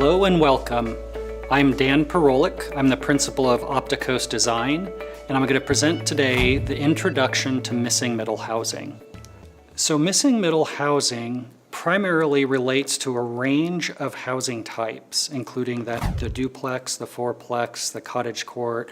Hello and welcome. I'm Dan Perolik. I'm the principal of Opticos Design, and I'm going to present today the introduction to missing middle housing. So missing middle housing primarily relates to a range of housing types, including the duplex, the fourplex, the cottage court,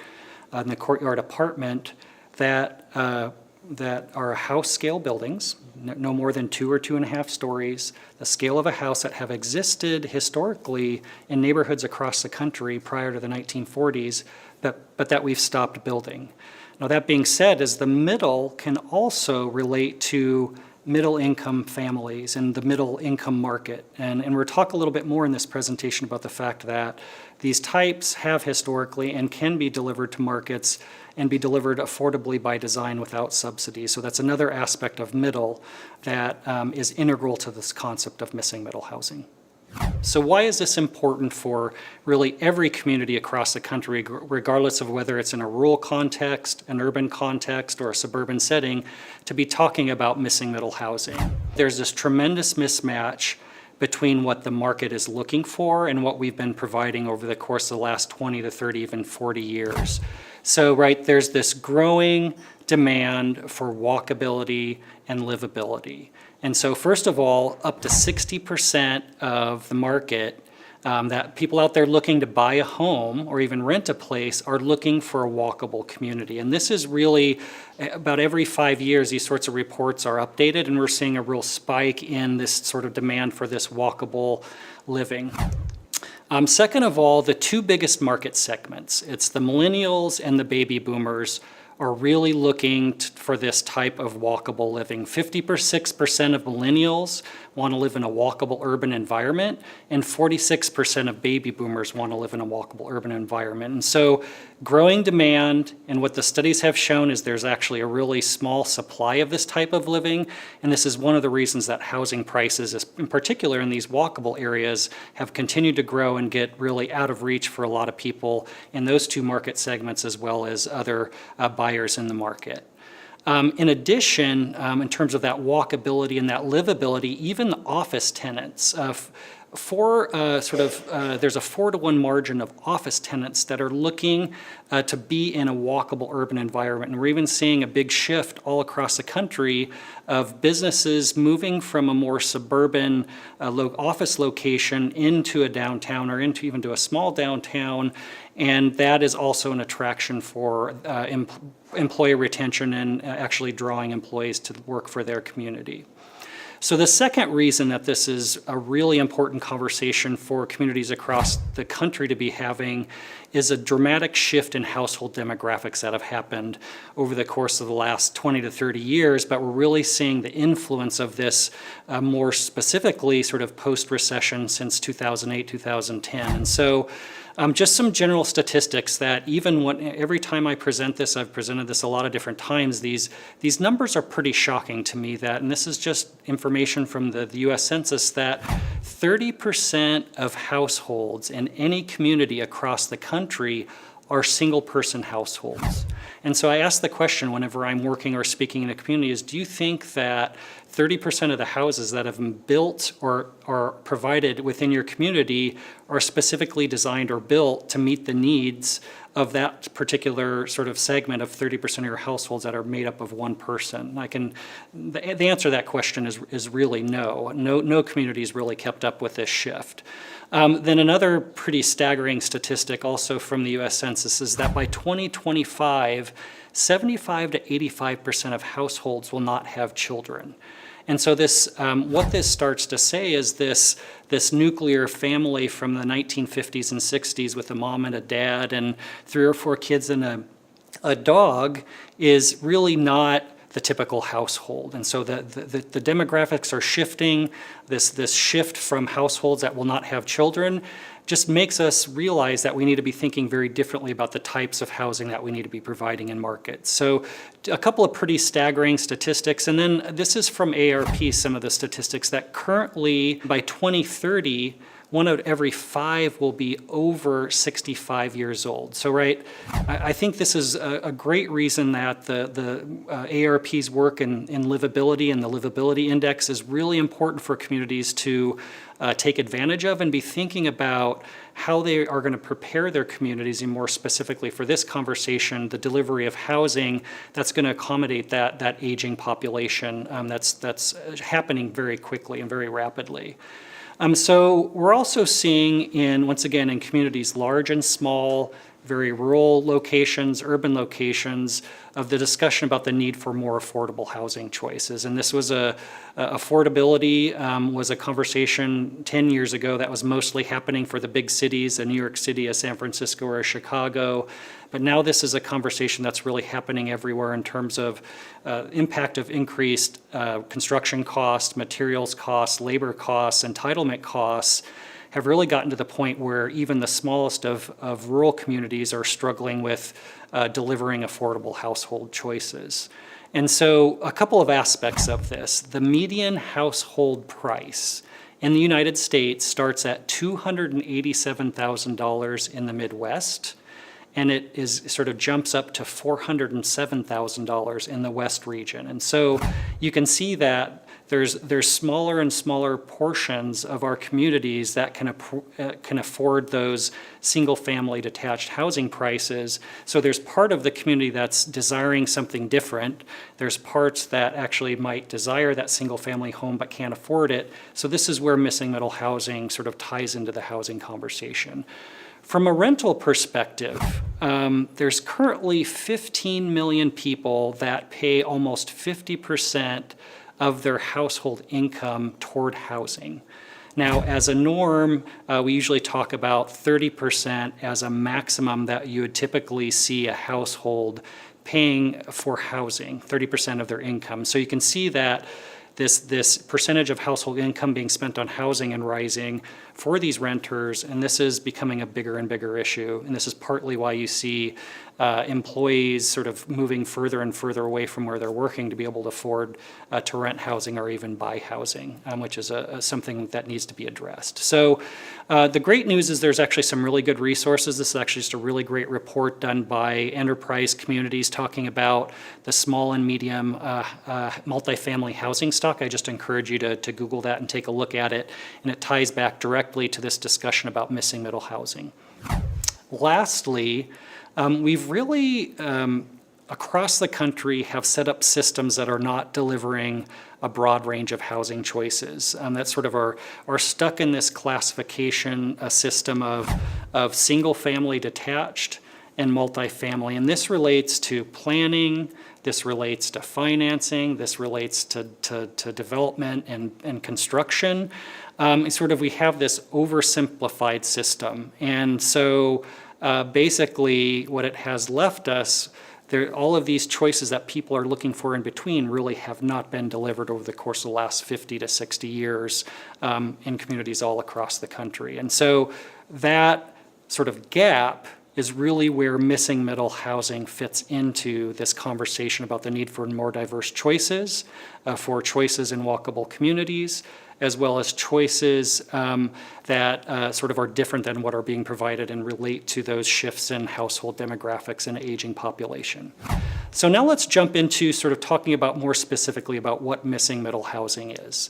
and the courtyard apartment that are house scale buildings, no more than 2 or 2.5 stories, the scale of a house that have existed historically in neighborhoods across the country prior to the 1940s, but that we've stopped building. Now that being said, as the middle can also relate to middle income families and the middle income market. And we'll talk a little bit more in this presentation about the fact that these types have historically and can be delivered to markets and be delivered affordably by design without subsidies. So that's another aspect of middle that is integral to this concept of missing middle housing. So why is this important for really every community across the country, regardless of whether it's in a rural context, an urban context, or a suburban setting, to be talking about missing middle housing? There's this tremendous mismatch between what the market is looking for and what we've been providing over the course of the last 20 to 30, even 40 years. So, there's this growing demand for walkability and livability. And so first of all, up to 60% of the market that people out there looking to buy a home or even rent a place are looking for a walkable community. And this is really about every 5 years, these sorts of reports are updated, and we're seeing a real spike in this sort of demand for this walkable living. Second of all, the two biggest market segments, it's the millennials and the baby boomers, are really looking for this type of walkable living. 56% of millennials want to live in a walkable urban environment, and 46% of baby boomers want to live in a walkable urban environment. And so growing demand, and what the studies have shown is there's actually a really small supply of this type of living, and this is one of the reasons that housing prices, in particular in these walkable areas, have continued to grow and get really out of reach for a lot of people in those two market segments as well as other buyers in the market. In addition, in terms of that walkability and that livability, even the office tenants, there's a 4-to-1 margin of office tenants that are looking to be in a walkable urban environment. And we're even seeing a big shift all across the country of businesses moving from a more suburban office location into a downtown or even to a small downtown. And that is also an attraction for employee retention and actually drawing employees to work for their community. So the second reason that this is a really important conversation for communities across the country to be having is a dramatic shift in household demographics that have happened over the course of the last 20 to 30 years, but we're really seeing the influence of this more specifically sort of post-recession since 2008, 2010. And so just some general statistics that every time I present this, I've presented this a lot of different times, these numbers are pretty shocking to me, and this is just information from the US Census, that 30% of households in any community across the country are single-person households. And so I ask the question whenever I'm working or speaking in a community is, do you think that 30% of the houses that have been built or provided within your community are specifically designed or built to meet the needs of that particular sort of segment of 30% of your households that are made up of one person? The answer to that question is really no. No community has really kept up with this shift. Then another pretty staggering statistic also from the US Census is that by 2025, 75 to 85% of households will not have children. And so what this starts to say is this nuclear family from the 1950s and 60s with a mom and a dad and 3 or 4 kids and a dog is really not the typical household. And so the demographics are shifting. This shift from households that will not have children just makes us realize that we need to be thinking very differently about the types of housing that we need to be providing in markets. So a couple of pretty staggering statistics, and then this is from ARP, some of the statistics that currently by 2030, 1 out of every 5 will be over 65 years old. So, right, I think this is a great reason that the AARP's work in livability and the livability index is really important for communities to take advantage of and be thinking about how they are going to prepare their communities, and more specifically for this conversation, the delivery of housing that's going to accommodate that aging population that's happening very quickly and very rapidly. So we're also seeing once again, in communities large and small, very rural locations, urban locations, of the discussion about the need for more affordable housing choices. And this was affordability was a conversation 10 years ago that was mostly happening for the big cities, a New York City, a San Francisco, or a Chicago. But now this is a conversation that's really happening everywhere in terms of impact of increased construction costs, materials costs, labor costs, entitlement costs, have really gotten to the point where even the smallest of rural communities are struggling with delivering affordable household choices. And so a couple of aspects of this. The median household price in the United States starts at $287,000 in the Midwest, and it sort of jumps up to $407,000 in the West region. And so you can see that there's smaller and smaller portions of our communities that can afford those single-family detached housing prices. So there's part of the community that's desiring something different. There's parts that actually might desire that single-family home but can't afford it. So this is where missing middle housing sort of ties into the housing conversation. From a rental perspective, there's currently 15 million people that pay almost 50% of their household income toward housing. Now, as a norm, we usually talk about 30% as a maximum that you would typically see a household paying for housing, 30% of their income. So you can see that this percentage of household income being spent on housing and rising for these renters, and this is becoming a bigger and bigger issue. And this is partly why you see employees sort of moving further and further away from where they're working to be able to afford to rent housing or even buy housing, which is something that needs to be addressed. So the great news is there's actually some really good resources. This is actually just a really great report done by Enterprise Communities talking about the small and medium multifamily housing stock. I just encourage you to Google that and take a look at it, and it ties back directly to this discussion about missing middle housing. Lastly, we've really, across the country, have set up systems that are not delivering a broad range of housing choices that sort of are stuck in this classification system of single-family detached and multifamily. And this relates to planning, this relates to financing, this relates to development and construction. Sort of we have this oversimplified system. And so basically what it has left us, all of these choices that people are looking for in between really have not been delivered over the course of the last 50 to 60 years in communities all across the country. And so that sort of gap is really where missing middle housing fits into this conversation about the need for more diverse choices, for choices in walkable communities, as well as choices that sort of are different than what are being provided and relate to those shifts in household demographics and aging population. So now let's jump into sort of talking about more specifically about what missing middle housing is.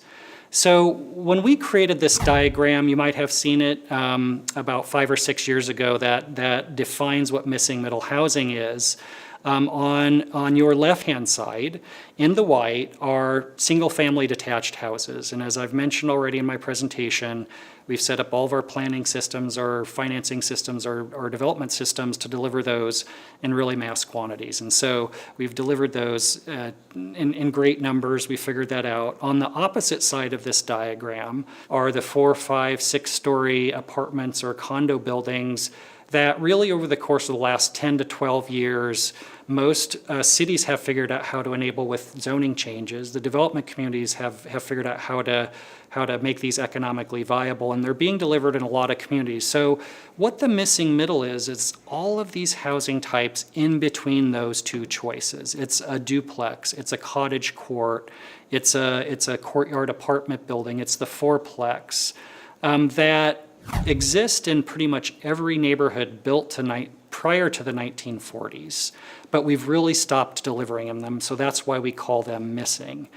So when we created this diagram, you might have seen it about 5 or 6 years ago that defines what missing middle housing is. On your left-hand side, in the white, are single-family detached houses. And as I've mentioned already in my presentation, we've set up all of our planning systems, our financing systems, our development systems to deliver those in really mass quantities. And so we've delivered those in great numbers. We figured that out. On the opposite side of this diagram are the 4, 5, 6-story apartments or condo buildings that really over the course of the last 10 to 12 years, most cities have figured out how to enable with zoning changes. The development communities have figured out how to make these economically viable, and they're being delivered in a lot of communities. So what the missing middle is all of these housing types in between those two choices. It's a duplex, it's a cottage court, it's a courtyard apartment building, it's the fourplex, that exist in pretty much every neighborhood built prior to the 1940s, but we've really stopped delivering them, so that's why we call them missing.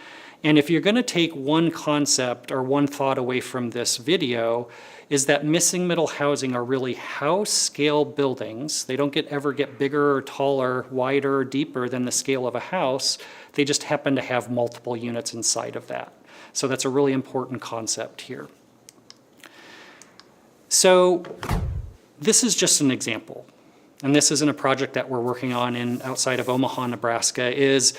And if you're going to take one concept or one thought away from this video, is that missing middle housing are really house scale buildings. They don't ever get bigger or taller, wider or deeper than the scale of a house. They just happen to have multiple units inside of that. So that's a really important concept here. So this is just an example. And this isn't a project that we're working on outside of Omaha, Nebraska. It's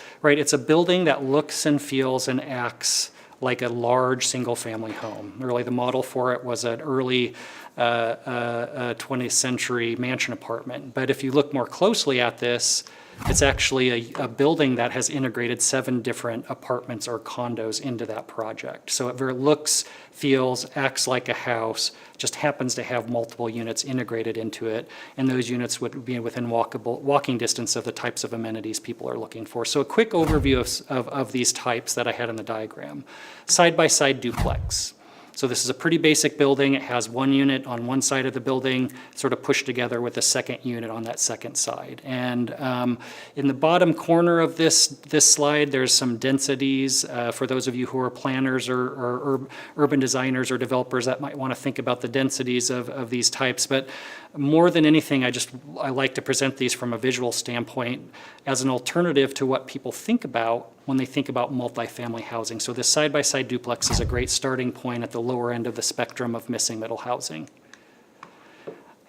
a building that looks and feels and acts like a large single-family home. Really, the model for it was an early 20th century mansion apartment. But if you look more closely at this, it's actually a building that has integrated 7 different apartments or condos into that project. So it looks, feels, acts like a house, just happens to have multiple units integrated into it, and those units would be within walking distance of the types of amenities people are looking for. So a quick overview of these types that I had in the diagram. Side-by-side duplex. So this is a pretty basic building. It has one unit on one side of the building, sort of pushed together with a second unit on that second side. And in the bottom corner of this slide, there's some densities for those of you who are planners or urban designers or developers that might want to think about the densities of these types. But more than anything, I like to present these from a visual standpoint as an alternative to what people think about when they think about multifamily housing. So this side-by-side duplex is a great starting point at the lower end of the spectrum of missing middle housing.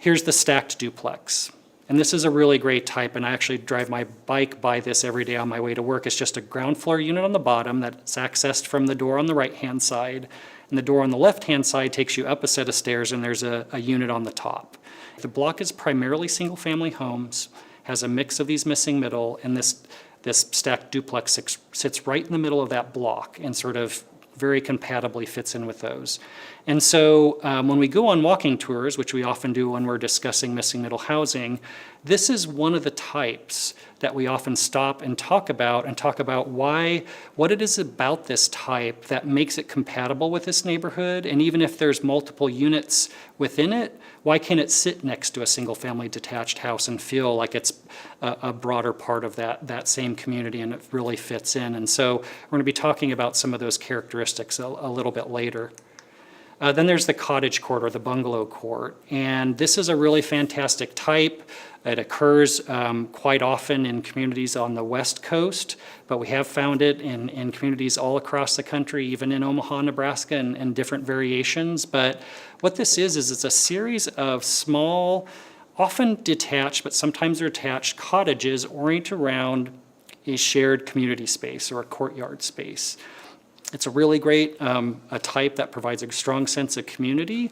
Here's the stacked duplex. And this is a really great type, and I actually drive my bike by this every day on my way to work. It's just a ground floor unit on the bottom that's accessed from the door on the right-hand side, and the door on the left-hand side takes you up a set of stairs, and there's a unit on the top. The block is primarily single-family homes, has a mix of these missing middle, and this stacked duplex sits right in the middle of that block and sort of very compatibly fits in with those. And so when we go on walking tours, which we often do when we're discussing missing middle housing, this is one of the types that we often stop and talk about what it is about this type that makes it compatible with this neighborhood. And even if there's multiple units within it, why can't it sit next to a single family detached house and feel like it's a broader part of that same community and it really fits in? And so we're going to be talking about some of those characteristics a little bit later. Then there's the cottage court or the bungalow court. And this is a really fantastic type. It occurs quite often in communities on the West Coast, but we have found it in communities all across the country, even in Omaha, Nebraska, and different variations. But what this is it's a series of small, often detached, but sometimes they're attached cottages oriented around a shared community space or a courtyard space. It's a really great a type that provides a strong sense of community,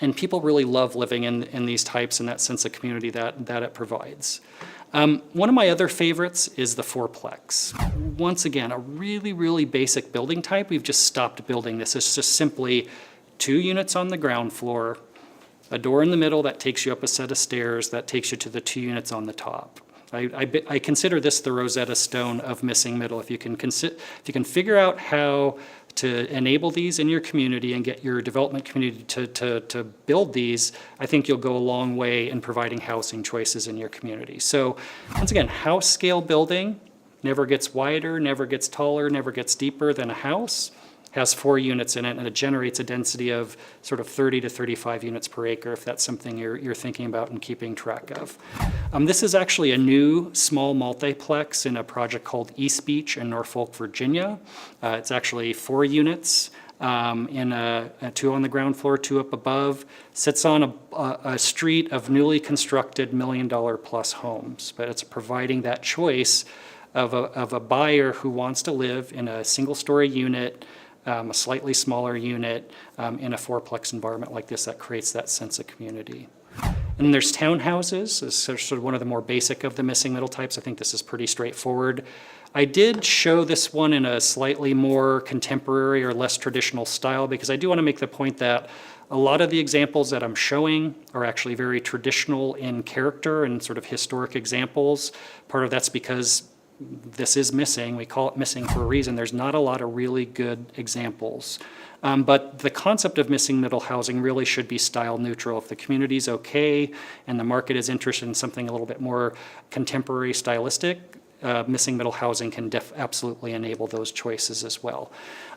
and people really love living in these types and that sense of community that it provides. One of my other favorites is the fourplex. Once again, a really, really basic building type. We've just stopped building this. It's just simply 2 units on the ground floor, a door in the middle that takes you up a set of stairs that takes you to the 2 units on the top. I consider this the Rosetta Stone of missing middle. If you can figure out how to enable these in your community and get your development community to build these, I think you'll go a long way in providing housing choices in your community. So once again, house scale building never gets wider, never gets taller, never gets deeper than a house. Has 4 units in it, and it generates a density of sort of 30 to 35 units per acre, if that's something you're thinking about and keeping track of. This is actually a new small multiplex in a project called East Beach in Norfolk, Virginia. It's actually 4 units in 2 on the ground floor, 2 up above. Sits on a street of newly constructed $1 million plus homes, but it's providing that choice of a buyer who wants to live in a single-story unit, a slightly smaller unit in a fourplex environment like this that creates that sense of community. And there's townhouses. This is sort of one of the more basic of the missing middle types. I think this is pretty straightforward. I did show this one in a slightly more contemporary or less traditional style because I do want to make the point that a lot of the examples that I'm showing are actually very traditional in character and sort of historic examples. Part of that's because this is missing. We call it missing for a reason. There's not a lot of really good examples. But the concept of missing middle housing really should be style neutral. If the community's okay and the market is interested in something a little bit more contemporary stylistic, missing middle housing can absolutely enable those choices as well.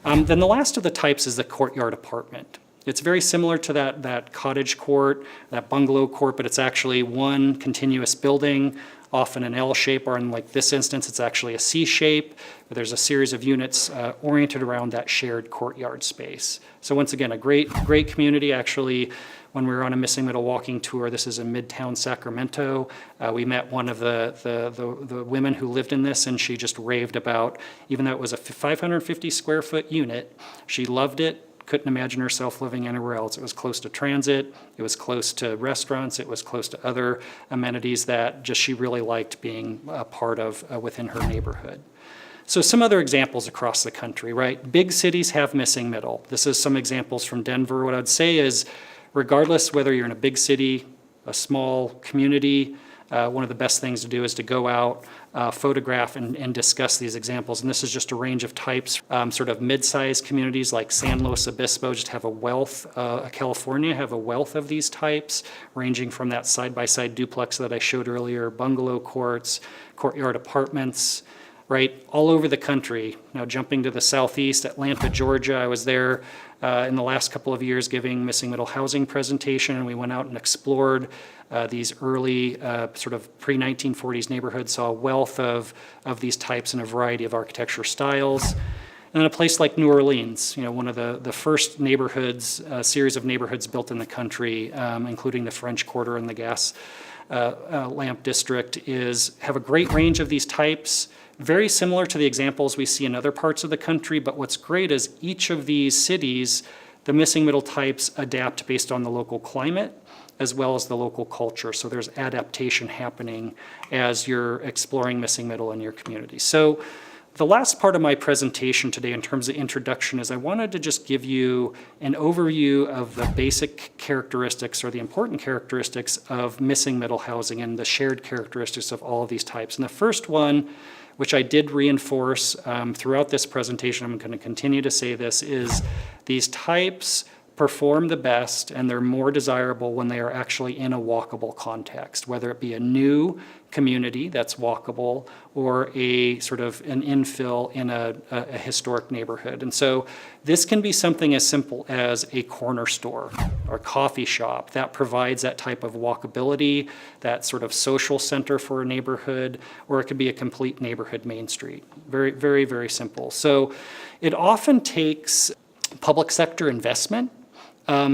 Then the last of the types is the courtyard apartment. It's very similar to that cottage court, that bungalow court, but it's actually one continuous building, often an L shape, or in like this instance, it's actually a C shape. But there's a series of units oriented around that shared courtyard space. So once again, a great community. Actually, when we were on a missing middle walking tour, this is in Midtown Sacramento, we met one of the women who lived in this, and she just raved about, even though it was a 550 square foot unit, she loved it. Couldn't imagine herself living anywhere else. It was close to transit, it was close to restaurants, it was close to other amenities that just she really liked being a part of within her neighborhood. So some other examples across the country, right? Big cities have missing middle. This is some examples from Denver. What I'd say is, regardless whether you're in a big city, a small community, one of the best things to do is to go out, photograph and discuss these examples. And this is just a range of types. Sort of mid-sized communities like San Luis Obispo just have a wealth, California have a wealth of these types, ranging from that side-by-side duplex that I showed earlier, bungalow courts, courtyard apartments, right, all over the country. Now jumping to the southeast, Atlanta, Georgia, I was there in the last couple of years giving missing middle housing presentation, and we went out and explored these early sort of pre-1940s neighborhoods, saw a wealth of these types in a variety of architecture styles. And in a place like New Orleans, one of the first neighborhoods, series of neighborhoods built in the country, including the French Quarter and the Gas Lamp District, have a great range of these types. Very similar to the examples we see in other parts of the country, but what's great is each of these cities, the missing middle types adapt based on the local climate as well as the local culture. So there's adaptation happening as you're exploring missing middle in your community. So the last part of my presentation today in terms of introduction is I wanted to just give you an overview of the basic characteristics or the important characteristics of missing middle housing and the shared characteristics of all of these types. And the first one, which I did reinforce throughout this presentation, I'm going to continue to say this, is these types perform the best and they're more desirable when they are actually in a walkable context, whether it be a new community that's walkable or a sort of an infill in a historic neighborhood. And so this can be something as simple as a corner store or coffee shop that provides that type of walkability, that sort of social center for a neighborhood, or it could be a complete neighborhood main street. Very, very, very simple. So it often takes public sector investment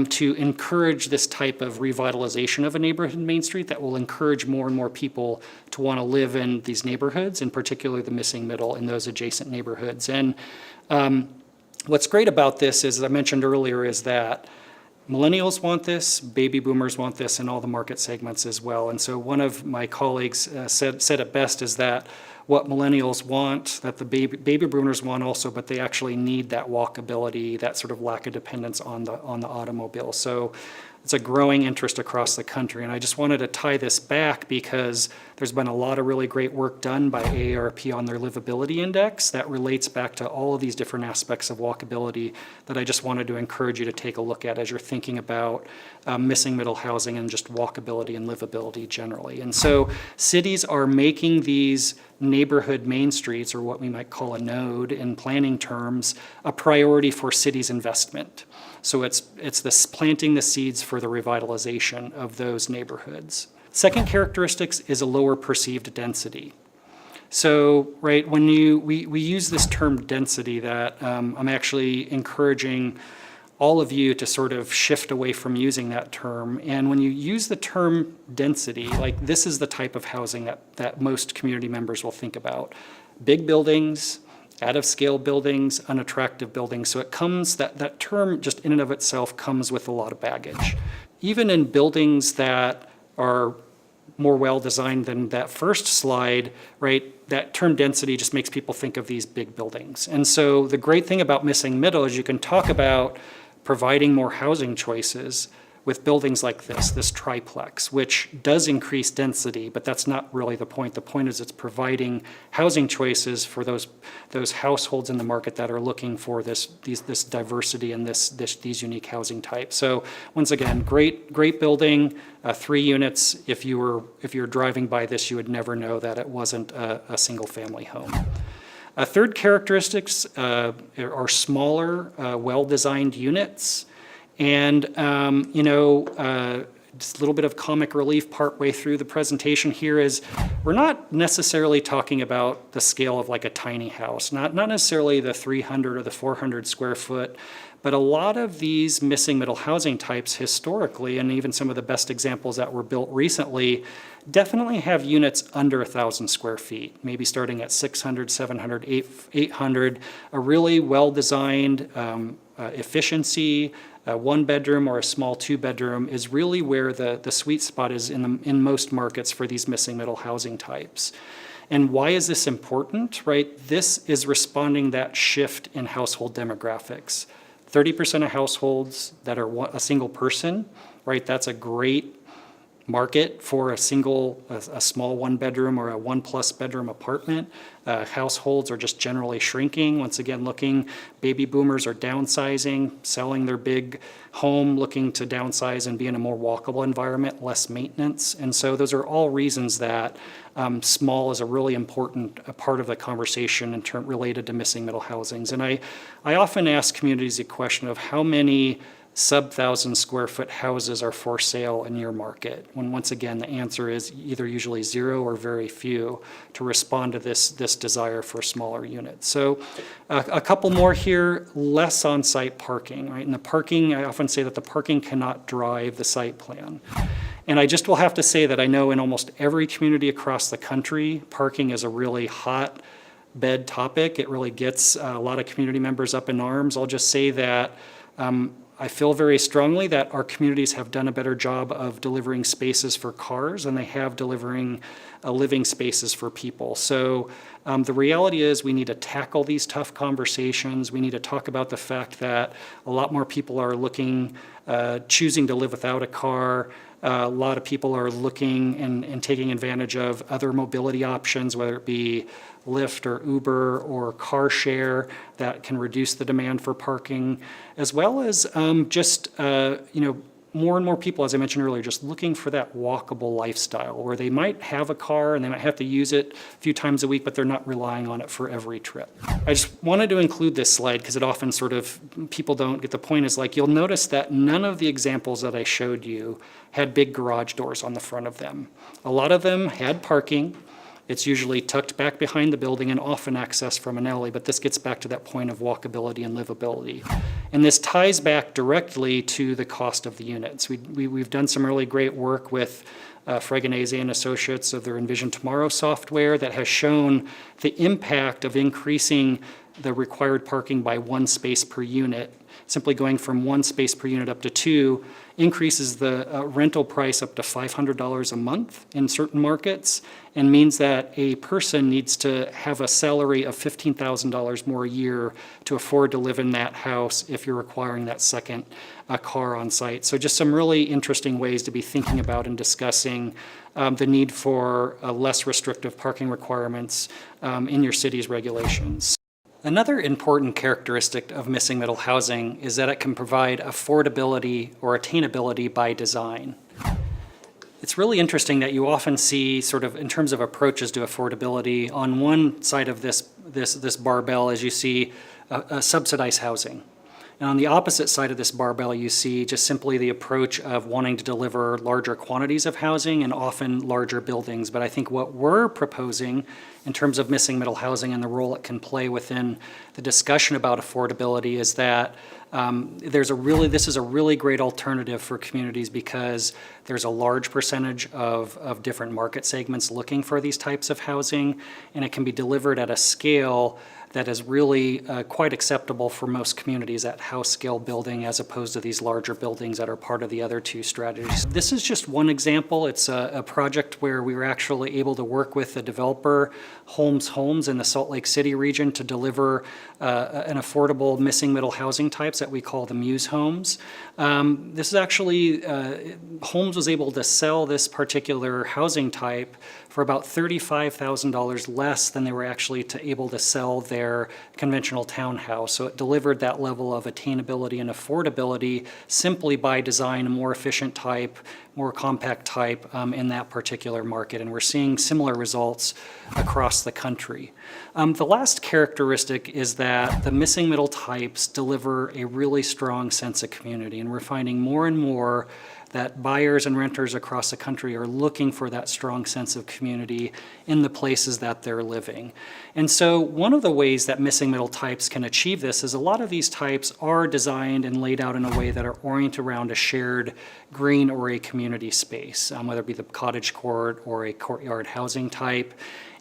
to encourage this type of revitalization of a neighborhood main street that will encourage more and more people to want to live in these neighborhoods, in particular the missing middle in those adjacent neighborhoods. And what's great about this is, as I mentioned earlier, is that millennials want this, baby boomers want this, and all the market segments as well. And so one of my colleagues said it best is that what millennials want, that the baby boomers want also, but they actually need that walkability, that sort of lack of dependence on the automobile. So it's a growing interest across the country. And I just wanted to tie this back because there's been a lot of really great work done by AARP on their livability index that relates back to all of these different aspects of walkability that I just wanted to encourage you to take a look at as you're thinking about missing middle housing and just walkability and livability generally. And so cities are making these neighborhood main streets, or what we might call a node in planning terms, a priority for cities' investment. So it's this planting the seeds for the revitalization of those neighborhoods. Second characteristics is a lower perceived density. So, right, when we use this term density that I'm actually encouraging all of you to sort of shift away from using that term. And when you use the term density, like this is the type of housing that most community members will think about. Big buildings, out-of-scale buildings, unattractive buildings. So it comes, that term just in and of itself comes with a lot of baggage. Even in buildings that are more well-designed than that first slide, right, that term density just makes people think of these big buildings. And so the great thing about missing middle is you can talk about providing more housing choices with buildings like this triplex, which does increase density, but that's not really the point. The point is it's providing housing choices for those households in the market that are looking for this diversity and these unique housing types. So once again, great building, 3 units. If you're driving by this, you would never know that it wasn't a single family home. Third characteristics are smaller, well-designed units. And, just a little bit of comic relief partway through the presentation here is we're not necessarily talking about the scale of like a tiny house, not necessarily the 300 or the 400 square foot, but a lot of these missing middle housing types historically, and even some of the best examples that were built recently, definitely have units under 1,000 square feet, maybe starting at 600, 700, 800, a really well-designed efficiency. A 1-bedroom or a small 2-bedroom is really where the sweet spot is in most markets for these missing middle housing types. And why is this important, right? This is responding that shift in household demographics. 30% of households that are a single person, right? That's a great market for a small 1-bedroom or a 1+ bedroom apartment. Households are just generally shrinking. Once again, baby boomers are downsizing, selling their big home, looking to downsize and be in a more walkable environment, less maintenance. And so those are all reasons that small is a really important part of the conversation related to missing middle housings. And I often ask communities a question of how many sub-1,000 square foot houses are for sale in your market, when once again the answer is either usually 0 or very few to respond to this desire for smaller units. So a couple more here, less on-site parking, right? And the parking, I often say that the parking cannot drive the site plan. And I just will have to say that I know in almost every community across the country, parking is a really hot bed topic. It really gets a lot of community members up in arms. I'll just say that I feel very strongly that our communities have done a better job of delivering spaces for cars than they have delivering living spaces for people. So the reality is we need to tackle these tough conversations. We need to talk about the fact that a lot more people are choosing to live without a car. A lot of people are looking and taking advantage of other mobility options, whether it be Lyft or Uber or car share that can reduce the demand for parking, as well as more and more people, as I mentioned earlier, just looking for that walkable lifestyle where they might have a car and they might have to use it a few times a week, but they're not relying on it for every trip. I just wanted to include this slide because it often people don't get the point, is like you'll notice that none of the examples that I showed you had big garage doors on the front of them. A lot of them had parking. It's usually tucked back behind the building and often accessed from an alley, but this gets back to that point of walkability and livability. And this ties back directly to the cost of the units. We've done some really great work with Fregonese and Associates of their Envision Tomorrow software that has shown the impact of increasing the required parking by 1 space per unit. Simply going from 1 space per unit up to 2 increases the rental price up to $500 a month in certain markets, and means that a person needs to have a salary of $15,000 more a year to afford to live in that house if you're requiring that second car on site. So just some really interesting ways to be thinking about and discussing the need for less restrictive parking requirements in your city's regulations. Another important characteristic of missing middle housing is that it can provide affordability or attainability by design. It's really interesting that you often see, sort of in terms of approaches to affordability, on one side of this barbell, as you see subsidized housing. And on the opposite side of this barbell, you see just simply the approach of wanting to deliver larger quantities of housing and often larger buildings. But I think what we're proposing in terms of missing middle housing and the role it can play within the discussion about affordability is that this is a really great alternative for communities because there's a large percentage of different market segments looking for these types of housing, and it can be delivered at a scale that is really quite acceptable for most communities at house scale building as opposed to these larger buildings that are part of the other two strategies. This is just one example. It's a project where we were actually able to work with the developer Holmes Homes in the Salt Lake City region to deliver an affordable missing middle housing types that we call the Muse homes. This is actually, Holmes was able to sell this particular housing type for about $35,000 less than they were actually able to sell their conventional townhouse. So it delivered that level of attainability and affordability simply by design, a more efficient type, more compact type in that particular market. And we're seeing similar results across the country. The last characteristic is that the missing middle types deliver a really strong sense of community. And we're finding more and more that buyers and renters across the country are looking for that strong sense of community in the places that they're living. And so one of the ways that missing middle types can achieve this is a lot of these types are designed and laid out in a way that are oriented around a shared green or a community space, whether it be the cottage court or a courtyard housing type.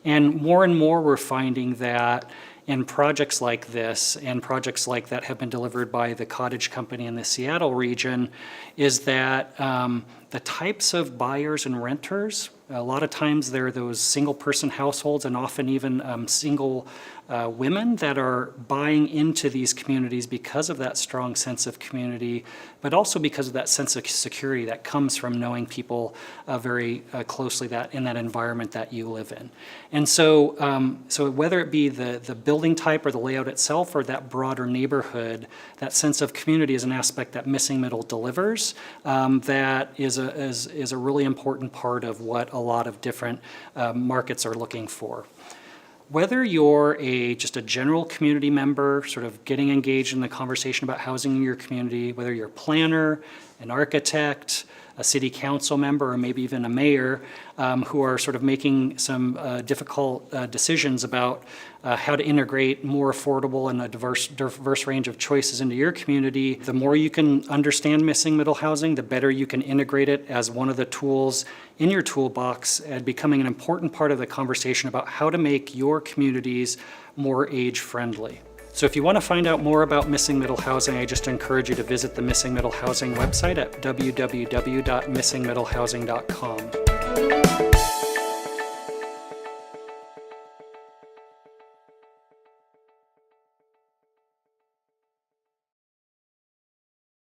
And more we're finding that in projects like this and projects like that have been delivered by the Cottage Company in the Seattle region is that the types of buyers and renters, a lot of times they're those single person households and often even single women that are buying into these communities because of that strong sense of community, but also because of that sense of security that comes from knowing people very closely that in that environment that you live in. And so, so whether it be the building type or the layout itself or that broader neighborhood, that sense of community is an aspect that Missing Middle delivers that is a really important part of what a lot of different markets are looking for. Whether you're just a general community member, sort of getting engaged in the conversation about housing in your community, whether you're a planner, an architect, a city council member, or maybe even a mayor who are sort of making some difficult decisions about how to integrate more affordable and a diverse range of choices into your community, the more you can understand missing middle housing, the better you can integrate it as one of the tools in your toolbox and becoming an important part of the conversation about how to make your communities more age-friendly. So if you want to find out more about missing middle housing, I just encourage you to visit the Missing Middle Housing website at www.missingmiddlehousing.com.